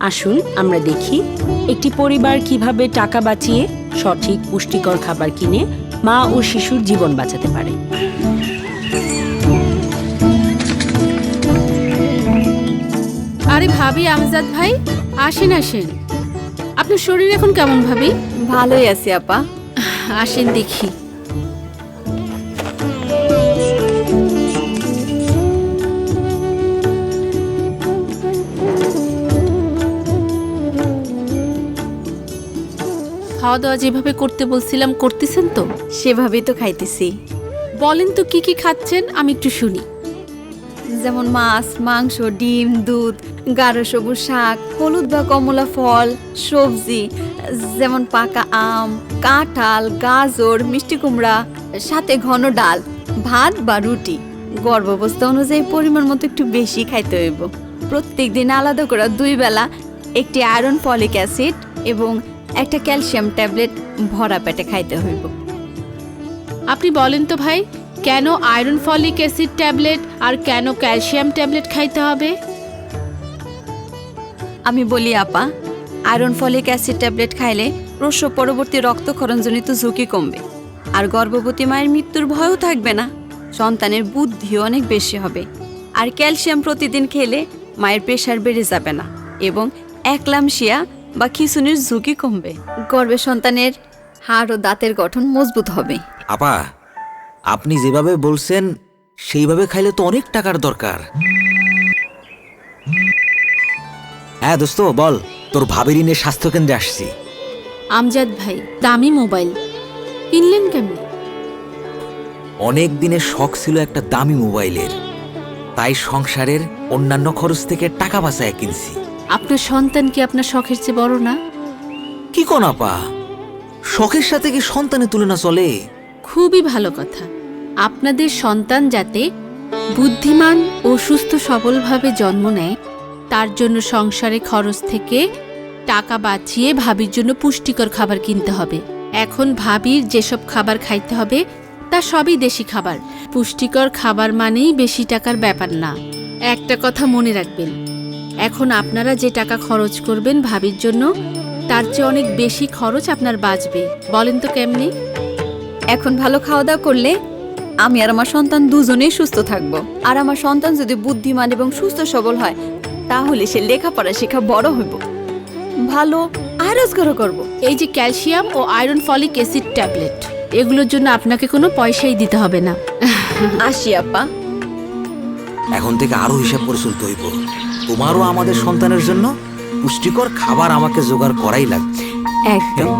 আসুন আমরা দেখি একটি পরিবার কিভাবে টাকা বাঁচিয়ে সঠিক পুষ্টিকর খাবার কিনে মা ও শিশুর জীবন বাঁচাতে পারে। আরে ভাবি, আমজাদ ভাই, আসেন আসেন। আপনার শরীর এখন কেমন ভাবি? ভালোই আছি আপা। আসেন দেখি। খাওয়া দাওয়া যেভাবে করতে বলছিলাম করতেছেন তো? সেভাবেই তো খাইতেছি। বলেন তো কি কি খাচ্ছেন, আমি একটু শুনি। যেমন মাছ, মাংস, ডিম, দুধ, গাঢ় সবুজ শাক, হলুদ বা কমলা ফল, সবজি যেমন পাকা আম, কাঁঠাল, গাজর, মিষ্টি কুমড়া, সাথে ঘন ডাল, ভাত বা রুটি। গর্ভাবস্থা অনুযায়ী পরিমাণ মতো একটু বেশি খাইতে হইব। প্রত্যেক দিন আলাদা করে 2 বেলা একটি আয়রন ফলিক অ্যাসিড এবং একটা ক্যালসিয়াম ট্যাবলেট ভরা পেটে খাইতে হইব। আপনি বলেন তো ভাই, কেন আয়রন ফলিক অ্যাসিড ট্যাবলেট আর কেন ক্যালসিয়াম ট্যাবলেট খাইতে হবে? আমি বলি আপা, আয়রন ফলিক অ্যাসিড ট্যাবলেট খাইলে প্রসব পরবর্তী রক্তক্ষরণজনিত ঝুঁকি কমবে, আর গর্ভবতী মায়ের মৃত্যুর ভয়ও থাকবে না। সন্তানের বুদ্ধিও অনেক বেশি হবে। আর ক্যালসিয়াম প্রতিদিন খেলে মায়ের প্রেশার বেড়ে যাবে না এবং একলামশিয়া বা খিঁচুনির ঝুঁকি কমবে। গর্ভে সন্তানের হাড় ও দাঁতের গঠন মজবুত হবে। আপা, আপনি যেভাবে বলছেন সেইভাবে খাইলে তো অনেক টাকার দরকার। হ্যাঁ দোস্ত, বল, তোর ভাবির নিয়ে স্বাস্থ্যকেন্দ্রে আসছি। আমজাদ ভাই, দামি মোবাইল কিনলেন কেমনি? অনেক দিনের শখ ছিল একটা দামি মোবাইলের, তাই সংসারের অন্যান্য খরচ থেকে টাকা বাঁচায় কিনছি। আপনার সন্তান কি আপনার শখের চেয়ে বড় না? কি কোন আপা, শখের সাথে কি সন্তানের তুলনা চলে? খুবই ভালো কথা। আপনাদের সন্তান যাতে বুদ্ধিমান ও সুস্থ সবলভাবে জন্ম নেয়, তার জন্য সংসারে খরচ থেকে টাকা বাঁচিয়ে ভাবির জন্য পুষ্টিকর খাবার কিনতে হবে। এখন ভাবির যেসব খাবার খাইতে হবে তা সবই দেশি খাবার। পুষ্টিকর খাবার মানেই বেশি টাকার ব্যাপার না। একটা কথা মনে রাখবেন, এখন আপনারা যে টাকা খরচ করবেন ভাবির জন্য, তার চেয়ে অনেক বেশি খরচ আপনার বাঁচবে। বলেন তো কেমনি? এখন ভালো খাওয়া দাওয়া করলে আমি আর আমার সন্তান দুজনেই সুস্থ থাকব। আর আমার সন্তান যদি বুদ্ধিমান এবং সুস্থ সবল হয়, তাহলে সে লেখাপড়া শেখা বড় হইব, ভালো আর রোজগারও করব। এই যে ক্যালসিয়াম ও আয়রন ফলিক অ্যাসিড ট্যাবলেট, এগুলোর জন্য আপনাকে কোনো পয়সাই দিতে হবে না। আসি আপা। এখন থেকে আরো হিসাব করে চলতে হইব। তোমারও আমাদের সন্তানের জন্য পুষ্টিকর খাবার আমাকে জোগাড় করাই লাগবে। একদম।